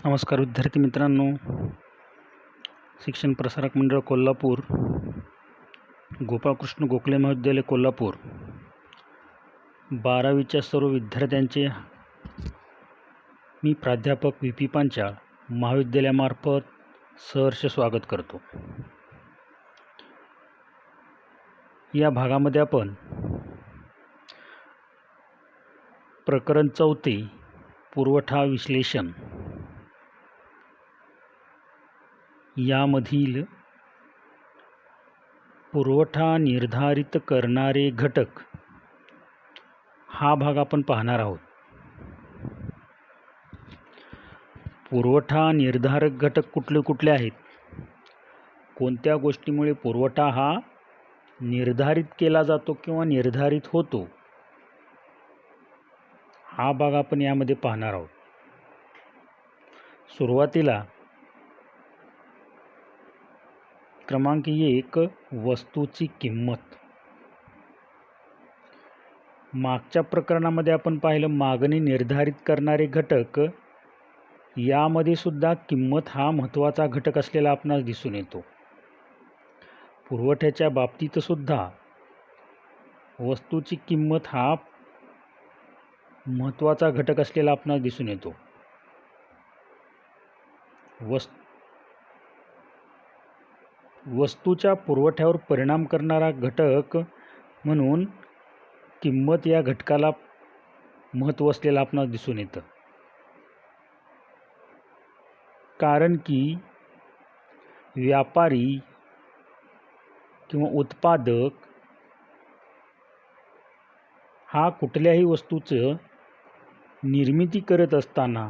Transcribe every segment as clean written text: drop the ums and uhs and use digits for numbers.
नमस्कार विद्यार्थी मित्रांनो, शिक्षण प्रसारक मंडळ कोल्हापूर, गोपाळकृष्ण गोखले महाविद्यालय कोल्हापूर, 12वीच्या सर्व विद्यार्थ्यांचे मी प्राध्यापक VP पांचाळ महाविद्यालयामार्फत सहर्ष स्वागत करतो. या भागामध्ये आपण प्रकरण 4 पुरवठा विश्लेषण यामधील पुरवठा निर्धारित करणारे घटक हा भाग आपण पाहणार आहोत. पुरवठा निर्धारक घटक कुठले कुठले आहेत, कोणत्या गोष्टीमुळे पुरवठा हा निर्धारित केला जातो किंवा निर्धारित होतो, हा भाग आपण यामध्ये पाहणार आहोत. सुरुवातीला क्रमांक 1 वस्तूची किंमत. मागच्या प्रकरणामध्ये आपण पाहिलं मागणी निर्धारित करणारे घटक, यामध्ये सुद्धा किंमत हा महत्त्वाचा घटक असलेला आपणास दिसून येतो. पुरवठ्याच्या बाबतीत सुद्धा वस्तूची किंमत हा महत्त्वाचा घटक असलेला आपणास दिसून येतो. वस्तूच्या पुरवठ्यावर परिणाम करणारा घटक म्हणून किंमत या घटकाला महत्त्व असलेलं आपणास दिसून येतं. कारण की व्यापारी किंवा उत्पादक हा कुठल्याही वस्तूचं निर्मिती करत असताना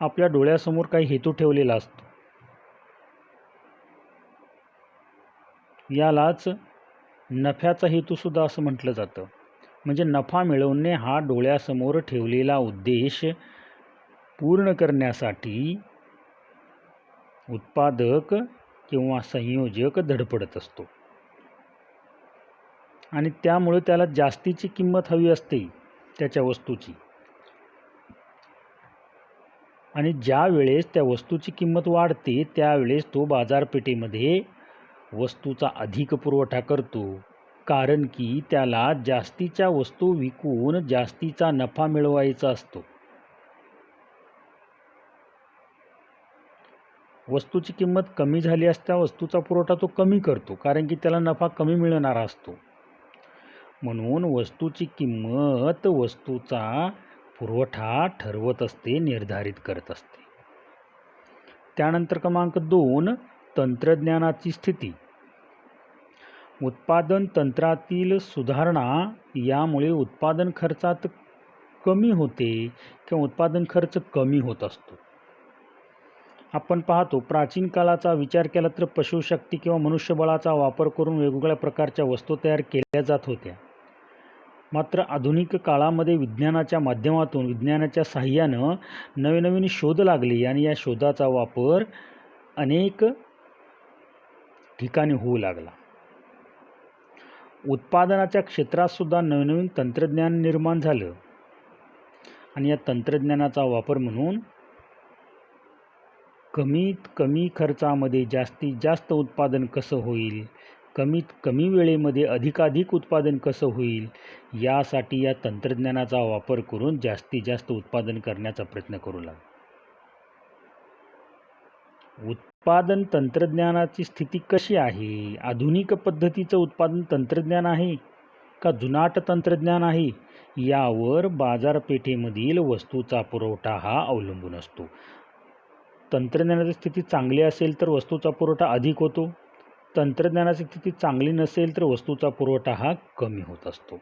आपल्या डोळ्यासमोर काही हेतू ठेवलेला असतो. यालाच नफ्याचा हेतूसुद्धा असं म्हटलं जातं. म्हणजे नफा मिळवणे हा डोळ्यासमोर ठेवलेला उद्देश पूर्ण करण्यासाठी उत्पादक किंवा संयोजक धडपडत असतो आणि त्यामुळे त्याला जास्तीची किंमत हवी असते त्याच्या वस्तूची. आणि ज्या वेळेस त्या वस्तूची किंमत वाढते त्यावेळेस तो बाजारपेठेमध्ये वस्तूचा अधिक पुरवठा करतो, कारण की त्याला जास्तीच्या वस्तू विकून जास्तीचा नफा मिळवायचा असतो. वस्तूची किंमत कमी झाली असता वस्तूचा पुरवठा तो कमी करतो, कारण की त्याला नफा कमी मिळणारा असतो. म्हणून वस्तूची किंमत वस्तूचा पुरवठा ठरवत असते, निर्धारित करत असते. त्यानंतर क्रमांक 2 तंत्रज्ञानाची स्थिती. उत्पादन तंत्रातील सुधारणा यामुळे उत्पादन खर्चात कमी होते किंवा उत्पादन खर्च कमी होत असतो. आपण पाहतो प्राचीन काळाचा विचार केला तर पशुशक्ती किंवा मनुष्यबळाचा वापर करून वेगवेगळ्या प्रकारच्या वस्तू तयार केल्या जात होत्या. मात्र आधुनिक काळामध्ये विज्ञानाच्या माध्यमातून विज्ञानाच्या साहाय्यानं नवे नवीन शोध लागले आणि या शोधाचा वापर अनेक ठिकाणी होऊ लागला. उत्पादनाच्या क्षेत्रात सुद्धा नवनवीन तंत्रज्ञान निर्माण झालं आणि या तंत्रज्ञानाचा वापर म्हणून कमीत कमी खर्चामध्ये जास्तीत जास्त उत्पादन कसं होईल, कमीत कमी वेळेमध्ये अधिकाधिक उत्पादन कसं होईल, यासाठी या तंत्रज्ञानाचा वापर करून जास्तीत जास्त उत्पादन करण्याचा प्रयत्न करू लागला. उत्पादन तंत्रज्ञानाची स्थिती कशी आहे? आधुनिक पद्धतीचं उत्पादन तंत्रज्ञान आहे का जुनाट तंत्रज्ञान आहे, यावर बाजारपेठेमधील वस्तूचा पुरवठा हा अवलंबून असतो. तंत्रज्ञानाची स्थिती चांगली असेल तर वस्तूचा पुरवठा अधिक होतो, तंत्रज्ञानाची स्थिती चांगली नसेल तर वस्तूचा पुरवठा हा कमी होत असतो.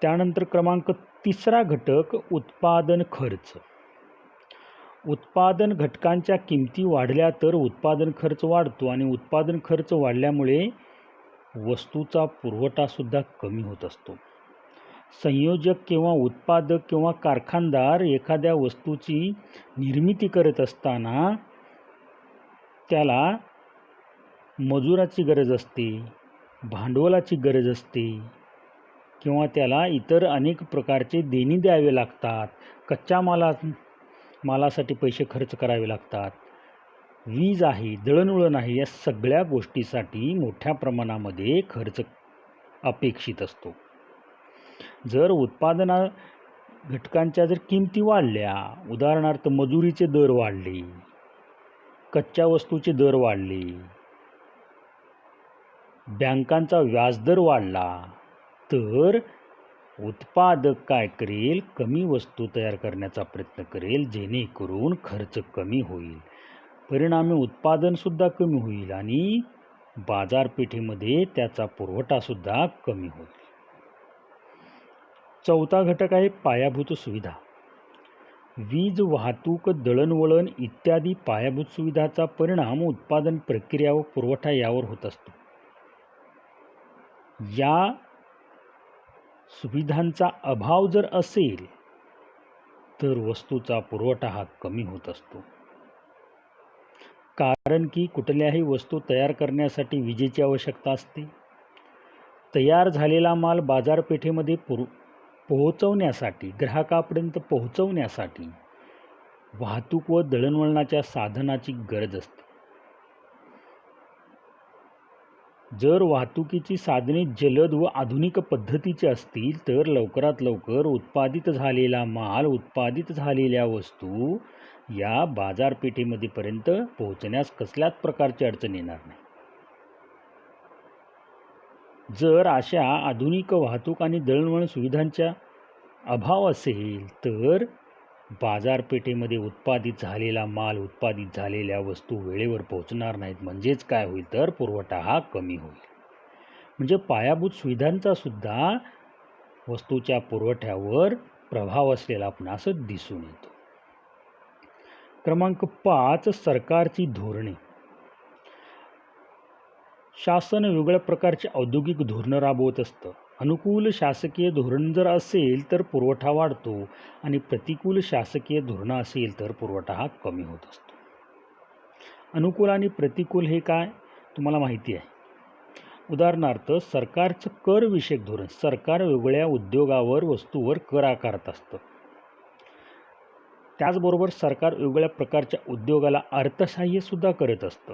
त्यानंतर क्रमांक 3 घटक उत्पादन खर्च. उत्पादन घटकांच्या किमती वाढल्या तर उत्पादन खर्च वाढतो आणि उत्पादन खर्च वाढल्यामुळे वस्तूचा पुरवठा सुद्धा कमी होत असतो. संयोजक किंवा उत्पादक किंवा कारखानदार एखाद्या वस्तूची निर्मिती करत असताना त्याला मजुराची गरज असते, भांडवलाची गरज असते किंवा त्याला इतर अनेक प्रकारचे देणी द्यावे लागतात. कच्च्या मालासाठी पैसे खर्च करावे लागतात. वीज आहे, दळणवळण आहे, या सगळ्या गोष्टीसाठी मोठ्या प्रमाणामध्ये खर्च अपेक्षित असतो. जर उत्पादना घटकांच्या जर किमती वाढल्या, उदाहरणार्थ मजुरीचे दर वाढले, कच्च्या वस्तूचे दर वाढले, बँकांचा व्याजदर वाढला, तर उत्पादक काय करेल? कमी वस्तू तयार करण्याचा प्रयत्न करेल, जेणेकरून खर्च कमी होईल. परिणामी उत्पादनसुद्धा कमी होईल आणि बाजारपेठेमध्ये त्याचा पुरवठासुद्धा कमी होईल. चौथा घटक आहे पायाभूत सुविधा. वीज, वाहतूक, दळणवळण इत्यादी पायाभूत सुविधाचा परिणाम उत्पादन प्रक्रिया व पुरवठा यावर होत असतो. या सुविधांचा अभाव जर असेल तर वस्तूचा पुरवठा हा कमी होत असतो. कारण की कुठल्याही वस्तू तयार करण्यासाठी विजेची आवश्यकता असते. तयार झालेला माल बाजारपेठेमध्ये पोहोचवण्यासाठी, ग्राहकापर्यंत पोहोचवण्यासाठी वाहतूक व दळणवळणाच्या साधनाची गरज असते. जर वाहतुकीची साधने जलद व आधुनिक पद्धतीची असतील तर लवकरात लवकर उत्पादित झालेला माल, उत्पादित झालेल्या वस्तू या बाजारपेठेमध्ये पर्यंत पोहोचण्यास कसल्याच प्रकारची अडचण येणार नाही. जर अशा आधुनिक वाहतूक आणि दळणवळण सुविधांचा अभाव असेल तर बाजारपेठेमध्ये उत्पादित झालेला माल, उत्पादित झालेल्या वस्तू वेळेवर पोहोचणार नाहीत. म्हणजेच काय होईल तर पुरवठा हा कमी होईल. म्हणजे पायाभूत सुविधांचा सुद्धा वस्तूच्या पुरवठ्यावर प्रभाव असलेला आपण असं दिसून येतो. क्रमांक 5, सरकारची धोरणे. शासन वेगवेगळ्या प्रकारचे औद्योगिक धोरणं राबवत असतं. अनुकूल शासकीय धोरण जर असेल तर पुरवठा वाढतो आणि प्रतिकूल शासकीय धोरणं असेल तर पुरवठा हा कमी होत असतो. अनुकूल आणि प्रतिकूल हे काय तुम्हाला माहिती आहे. उदाहरणार्थ सरकारचं करविषयक धोरण. सरकार वेगवेगळ्या उद्योगावर, वस्तूवर कर आकारत असतं. त्याचबरोबर सरकार वेगवेगळ्या प्रकारच्या उद्योगाला अर्थसहाय्यसुद्धा करत असतं.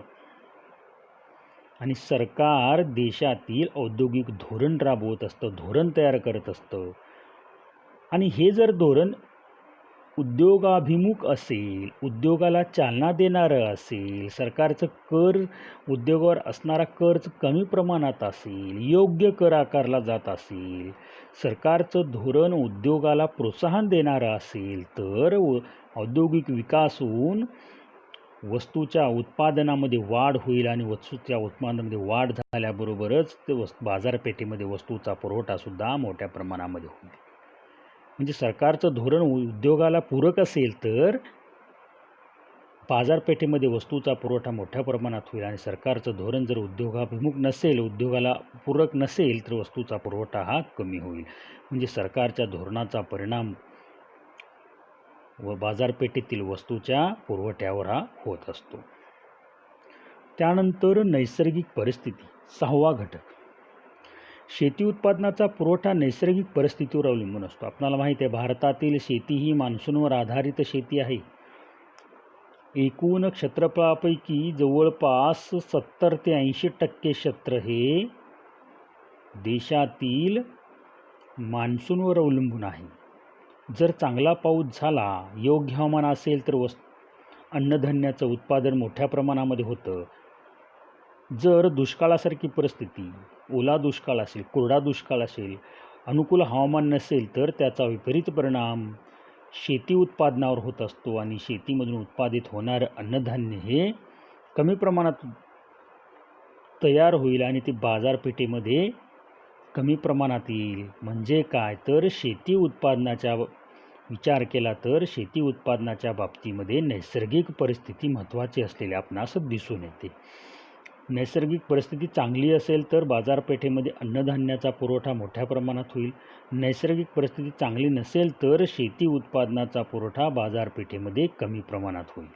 आणि सरकार देशातील औद्योगिक धोरण राबवत असतं, धोरण तयार करत असतं. आणि हे जर धोरण उद्योगाभिमुख असेल, उद्योगाला चालना देणारं असेल, सरकारचं कर, उद्योगावर असणारा कर कमी प्रमाणात असेल, योग्य कर आकारला जात असेल, सरकारचं धोरण उद्योगाला प्रोत्साहन देणारं असेल तर औद्योगिक विकास होऊन वस्तूच्या उत्पादनामध्ये वाढ होईल आणि वस्तूच्या उत्पादनामध्ये वाढ झाल्याबरोबरच ते बाजारपेठेमध्ये वस्तूचा पुरवठासुद्धा मोठ्या प्रमाणामध्ये होईल. म्हणजे सरकारचं धोरण उद्योगाला पूरक असेल तर बाजारपेठेमध्ये वस्तूचा पुरवठा मोठ्या प्रमाणात होईल आणि सरकारचं धोरण जर उद्योगाभिमुख नसेल, उद्योगाला पूरक नसेल तर वस्तूचा पुरवठा हा कमी होईल. म्हणजे सरकारच्या धोरणाचा परिणाम व बाजारपेठेतील वस्तूच्या पुरवठ्यावर हा होत असतो. त्यानंतर नैसर्गिक परिस्थिती, 6वा घटक. शेती उत्पादनाचा पुरवठा नैसर्गिक परिस्थितीवर अवलंबून असतो. आपल्याला माहिती आहे भारतातील शेती ही मान्सूनवर आधारित शेती आहे. एकूण क्षेत्रफळापैकी जवळपास 70 ते 80% क्षेत्र हे देशातील मान्सूनवर अवलंबून आहे. जर चांगला पाऊस झाला, योग्य हवामान असेल तर अन्नधान्याचं उत्पादन मोठ्या प्रमाणामध्ये होतं. जर दुष्काळासारखी परिस्थिती, ओला दुष्काळ असेल, कोरडा दुष्काळ असेल, अनुकूल हवामान नसेल तर त्याचा विपरीत परिणाम शेती उत्पादनावर होत असतो आणि शेतीमधून उत्पादित होणारं अन्नधान्य हे कमी प्रमाणात तयार होईल आणि ते बाजारपेठेमध्ये कमी प्रमाणात येईल. म्हणजे काय तर शेती उत्पादनाच्या विचार केला तर शेती उत्पादनाच्या बाबतीमध्ये नैसर्गिक परिस्थिती महत्त्वाची असलेली आपणास दिसून येते. नैसर्गिक परिस्थिती चांगली असेल तर बाजारपेठेमध्ये अन्नधान्याचा पुरवठा मोठ्या प्रमाणात होईल. नैसर्गिक परिस्थिती चांगली नसेल तर शेती उत्पादनाचा पुरवठा बाजारपेठेमध्ये कमी प्रमाणात होईल.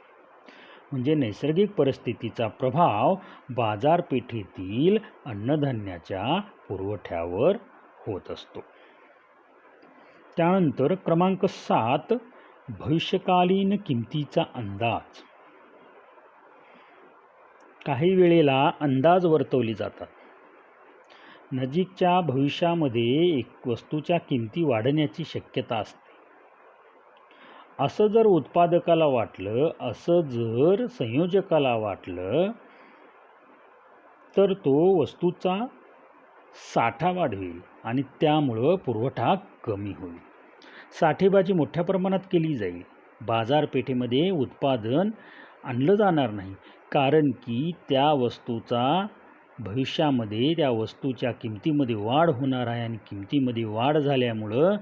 म्हणजे नैसर्गिक परिस्थितीचा प्रभाव बाजारपेठेतील अन्नधान्याच्या पुरवठ्यावर होत असतो. त्यानंतर क्रमांक 7 भविष्यकालीन किमतीचा अंदाज. काही वेळेला अंदाज वर्तवले जातात. नजीकच्या भविष्यामध्ये एक वस्तूच्या किमती वाढण्याची शक्यता असते. असं जर उत्पादकाला वाटलं, असं जर संयोजकाला वाटलं, तर तो वस्तूचा साठा वाढवेल आणि त्यामुळं पुरवठा कमी होईल. साठेबाजी मोठ्या प्रमाणात केली जाईल. बाजारपेठेमध्ये उत्पादन आणलं जाणार नाही, कारण की त्या वस्तूचा भविष्यामध्ये त्या वस्तूच्या किमतीमध्ये वाढ होणार आहे आणि किमतीमध्ये वाढ झाल्यामुळं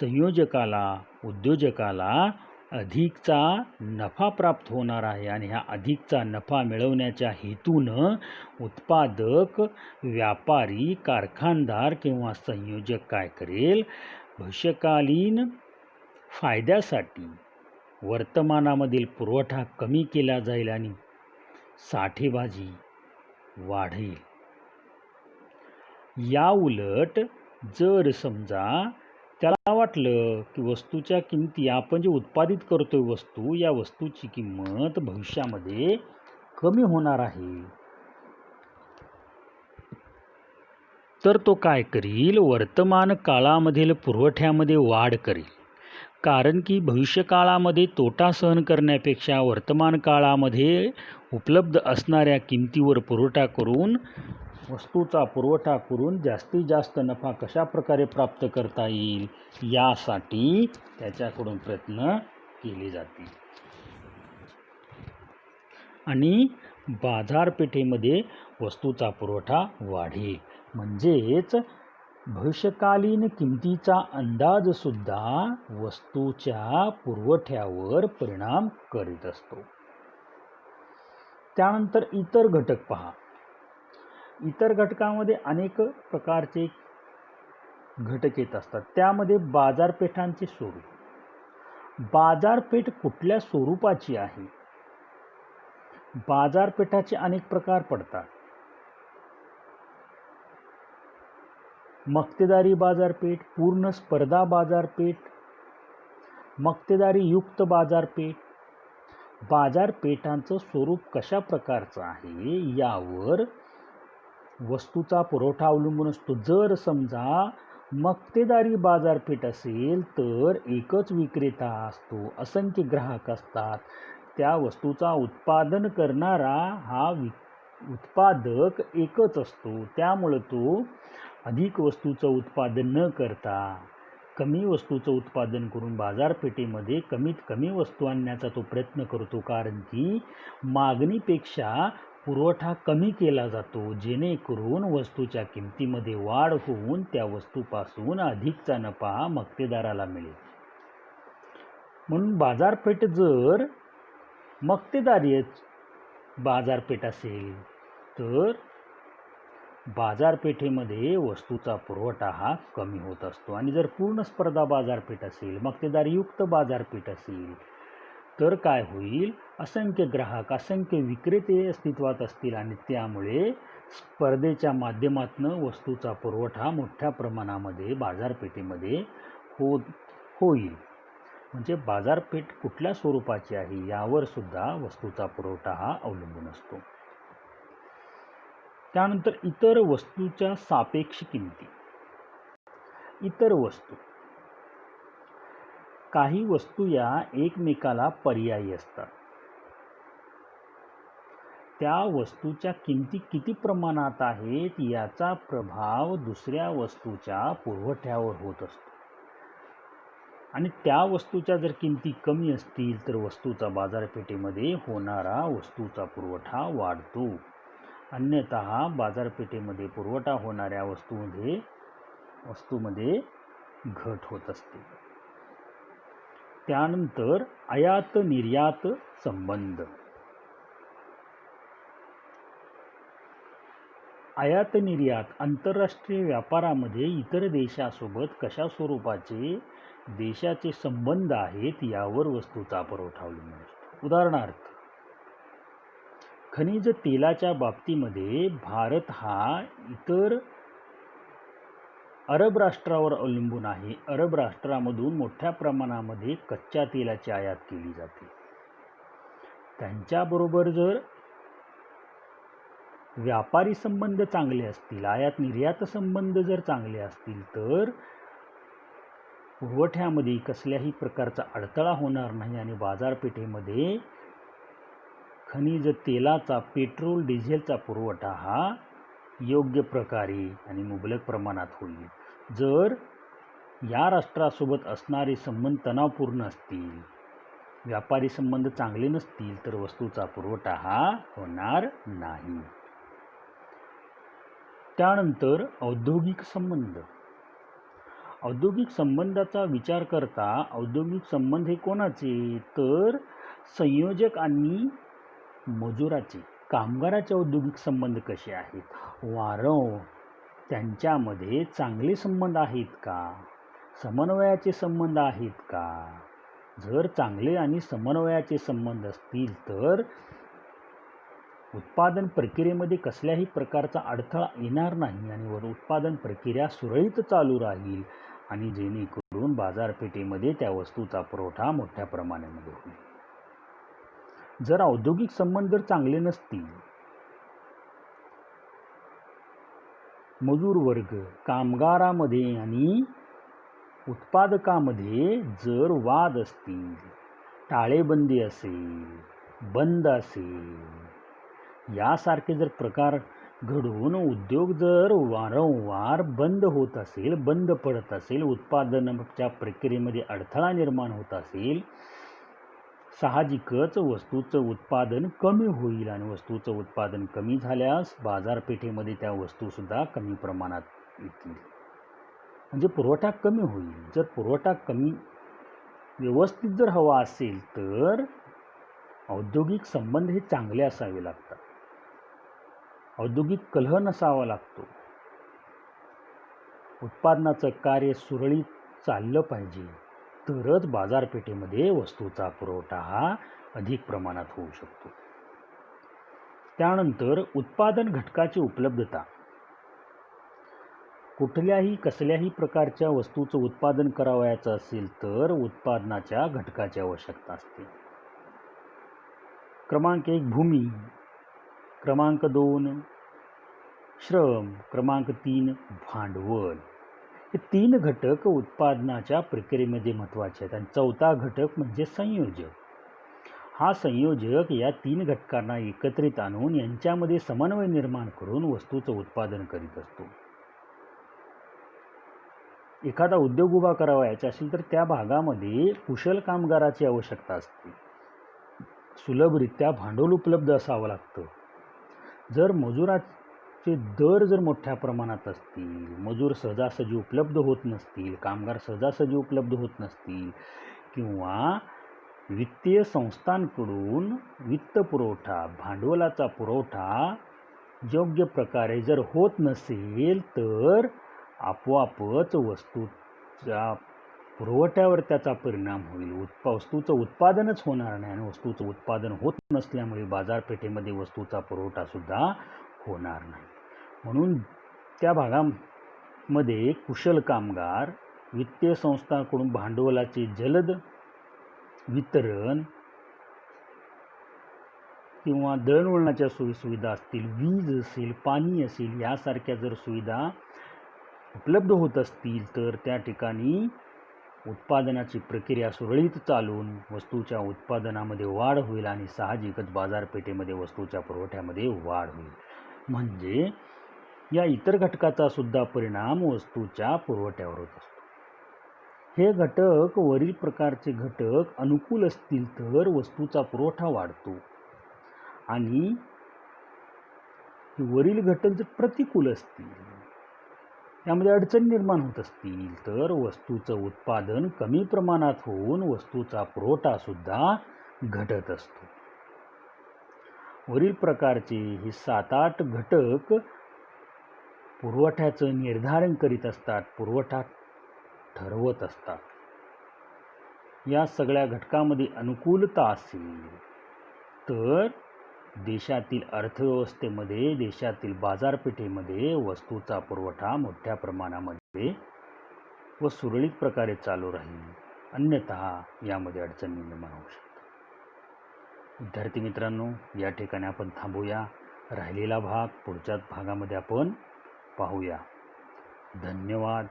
संयोजकाला, उद्योजकाला अधिकचा नफा प्राप्त होणार आहे आणि हा अधिकचा नफा मिळवण्याच्या हेतूनं उत्पादक, व्यापारी, कारखानदार किंवा संयोजक काय करेल, भविष्यकालीन फायद्यासाठी वर्तमानामधील पुरवठा कमी केला जाईल आणि साठेबाजी वाढेल. या उलट जर समजा त्याला वाटलं की वस्तूच्या किमती, आपण जे उत्पादित करतोय वस्तू, या वस्तूची किंमत भविष्यामध्ये कमी होणार आहे, तर तो काय करील, वर्तमान काळामधील पुरवठ्यामध्ये वाढ करेल. कारण की भविष्य काळामध्ये तोटा सहन करण्यापेक्षा वर्तमान काळामध्ये उपलब्ध असणाऱ्या किमतीवर पुरवठा करून, वस्तूचा पुरवठा करून जास्तीत जास्त नफा कशा प्रकारे प्राप्त करता येईल यासाठी त्याच्याकडून प्रयत्न केले जातील. आणि बाजारपेठेमध्ये वस्तूचा पुरवठा वाढेल. म्हणजेच भविष्यकालीन किमतीचा अंदाजसुद्धा वस्तूच्या पुरवठ्यावर परिणाम करीत असतो. त्यानंतर इतर घटक पहा. इतर घटकामध्ये अनेक प्रकारचे घटक येत असतात. त्यामध्ये बाजारपेठांचे स्वरूप. बाजारपेठ कुठल्या स्वरूपाची आहे? बाजारपेठाचे अनेक प्रकार पडतात. मक्तेदारी बाजारपेठ, पूर्ण स्पर्धा बाजारपेठ, मक्तेदारी युक्त बाजारपेठ. बाजारपेठांचं स्वरूप कशा प्रकारचं आहे यावर वस्तूचा पुरवठा अवलंबून असतो. जर समजा मक्तेदारी बाजारपेठ असेल तर एकच विक्रेता असतो, असंख्य ग्राहक असतात. त्या वस्तूचा उत्पादन करणारा हा उत्पादक एकच असतो. त्यामुळं तो अधिक वस्तूचं उत्पादन न करता कमी वस्तूचं उत्पादन करून बाजारपेठेमध्ये कमीत कमी वस्तू आणण्याचा तो प्रयत्न करतो. कारण की मागणीपेक्षा पुरवठा कमी केला जातो, जेणेकरून वस्तूच्या किमतीमध्ये वाढ होऊन त्या वस्तूपासून अधिकचा नफा मक्तेदाराला मिळेल. म्हणून बाजारपेठ जर मक्तेदारी बाजारपेठ असेल तर बाजारपेठेमध्ये वस्तूचा पुरवठा हा कमी होत असतो. आणि जर पूर्ण स्पर्धा बाजारपेठ असेल, मक्तेदारीयुक्त बाजारपेठ असेल तर काय होईल, असंख्य ग्राहक, असंख्य विक्रेते अस्तित्वात असतील आणि त्यामुळे स्पर्धेच्या माध्यमातून वस्तूचा पुरवठा मोठ्या प्रमाणामध्ये बाजारपेठेमध्ये होईल. म्हणजे बाजारपेठ कुठल्या स्वरूपाची आहे यावर सुद्धा वस्तूचा पुरवठा हा अवलंबून असतो. त्यानंतर इतर वस्तूच्या सापेक्ष किमती. इतर वस्तू, काही वस्तू या एकमेकाला पर्यायी असतात. त्या वस्तूच्या किमती किती प्रमाणात आहेत याचा प्रभाव दुसऱ्या वस्तूच्या पुरवठ्यावर होत असतो. आणि त्या वस्तूच्या जर किमती कमी असतील तर वस्तूचा बाजारपेठेमध्ये होणारा वस्तूचा पुरवठा वाढतो. अन्यथा बाजारपेठेमध्ये पुरवठा होणाऱ्या वस्तूमध्ये घट होत असते. त्यानंतर आयात निर्यात संबंध. आयात निर्यात आंतरराष्ट्रीय व्यापारामध्ये इतर देशासोबत कशा स्वरूपाचे देशाचे संबंध आहेत यावर वस्तूचा पुरवठा अवलंबून असतो. उदाहरणार्थ, खनिज तेलाच्या बाबतीमध्ये भारत हा इतर अरब राष्ट्रावर अवलंबून आहे. अरब राष्ट्रामधून मोठ्या प्रमाणामध्ये कच्च्या तेलाची आयात केली जाते. त्यांच्याबरोबर जर व्यापारी संबंध चांगले असतील, आयात निर्यात संबंध जर चांगले असतील, तर पुरवठ्यामध्ये कसल्याही प्रकारचा अडथळा होणार नाही आणि बाजारपेठेमध्ये खनिज तेलाचा, पेट्रोल, डिझेलचा पुरवठा हा योग्य प्रकारे आणि मुबलक प्रमाणात होईल. जर या राष्ट्रासोबत असणारे संबंध तणावपूर्ण असतील, व्यापारी संबंध चांगले नसतील, तर वस्तूचा पुरवठा हा होणार नाही. त्यानंतर औद्योगिक संबंध. औद्योगिक संबंधाचा विचार करता औद्योगिक संबंध हे कोणाचे, तर संयोजक आणि मजुराचे, कामगाराचे औद्योगिक संबंध कसे आहेत, वारंवार त्यांच्यामध्ये चांगले संबंध आहेत का, समन्वयाचे संबंध आहेत का. जर चांगले आणि समन्वयाचे संबंध असतील तर उत्पादन प्रक्रियेमध्ये कसल्याही प्रकारचा अडथळा येणार नाही आणि उत्पादन प्रक्रिया सुरळीत चालू राहील आणि जेणेकरून बाजारपेठेमध्ये त्या वस्तूचा पुरवठा मोठ्या प्रमाणामध्ये होईल. जर औद्योगिक संबंध जर चांगले नसतील, मजूर वर्ग, कामगारामध्ये आणि उत्पादकामध्ये जर वाद असतील, टाळेबंदी असेल, बंद असेल, यासारखे जर प्रकार घडून उद्योग जर वारंवार बंद होत असेल, बंद पडत असेल, उत्पादनाच्या प्रक्रियेमध्ये अडथळा निर्माण होत असेल, साहजिकच वस्तूचं उत्पादन कमी होईल आणि वस्तूचं उत्पादन कमी झाल्यास बाजारपेठेमध्ये त्या वस्तूसुद्धा कमी प्रमाणात येतील, म्हणजे पुरवठा कमी होईल. जर पुरवठा कमी व्यवस्थित जर हवा असेल तर औद्योगिक संबंध हे चांगले असावे लागतात. औद्योगिक कलह नसावा लागतो. उत्पादनाचं कार्य सुरळीत चाललं पाहिजे, तरच बाजारपेठेमध्ये वस्तूचा पुरवठा हा अधिक प्रमाणात होऊ शकतो. त्यानंतर उत्पादन घटकाची उपलब्धता. कसल्याही प्रकारच्या वस्तूचं उत्पादन करावयाचं असेल तर उत्पादनाच्या घटकाची आवश्यकता असते. क्रमांक 1 भूमी, क्रमांक 2 श्रम, क्रमांक 3 भांडवल. हे 3 घटक उत्पादनाच्या प्रक्रियेमध्ये महत्त्वाचे आहेत. आणि चौथा घटक म्हणजे संयोजक. हा संयोजक या 3 घटकांना एकत्रित आणून यांच्यामध्ये समन्वय निर्माण करून वस्तूचं उत्पादन करीत असतो. एखादा उद्योग उभा करावायचा असेल तर त्या भागामध्ये कुशल कामगाराची आवश्यकता असते. सुलभरित्या भांडवल उपलब्ध असावं लागतं. जर मजुराचे दर जर मोठ्या प्रमाणात असतील, मजूर सहजासहजी उपलब्ध होत नसतील, कामगार सहजासहजी उपलब्ध होत नसतील, किंवा वित्तीय संस्थांकडून वित्त पुरवठा, भांडवलाचा पुरवठा योग्य प्रकारे जर होत नसेल तर आपोआपच वस्तूच्या पुरवठ्यावर त्याचा परिणाम होईल. वस्तूचं उत्पादनच होणार नाही आणि वस्तूचं उत्पादन होत नसल्यामुळे बाजारपेठेमध्ये वस्तूचा पुरवठासुद्धा होणार नाही. म्हणून त्या भागामध्ये कुशल कामगार, वित्तीय संस्थांकडून भांडवलाचे जलद वितरण किंवा दळणवळणाच्या सोयीसुविधा असतील, वीज असेल, पाणी असेल, यासारख्या जर सुविधा उपलब्ध होत असतील तर त्या ठिकाणी उत्पादनाची प्रक्रिया सुरळीत चालून वस्तूच्या उत्पादनामध्ये वाढ होईल आणि साहजिकच बाजारपेठेमध्ये वस्तूच्या पुरवठ्यामध्ये वाढ होईल. म्हणजे या इतर घटकाचा सुद्धा परिणाम वस्तूच्या पुरवठ्यावर होत असतो. हे घटक, वरील प्रकारचे घटक अनुकूल असतील तर वस्तूचा पुरवठा वाढतो आणि वरील घटक जर प्रतिकूल असतील, त्यामध्ये अडचणी निर्माण होत असतील तर वस्तूचं उत्पादन कमी प्रमाणात होऊन वस्तूचा पुरवठा सुद्धा घटत असतो. वरील प्रकारचे हे 7-8 घटक पुरवठ्याचं निर्धारण करीत असतात, पुरवठा ठरवत असतात. या सगळ्या घटकामध्ये अनुकूलता असेल तर देशातील अर्थव्यवस्थेमध्ये, देशातील बाजारपेठेमध्ये वस्तूचा पुरवठा मोठ्या प्रमाणामध्ये व सुरळीत प्रकारे चालू राहील, अन्यथा यामध्ये अडचणी निर्माण होऊ शकतात. विद्यार्थी मित्रांनो, या ठिकाणी आपण थांबूया. राहिलेला भाग पुढच्या भागामध्ये आपण पाहूया. धन्यवाद.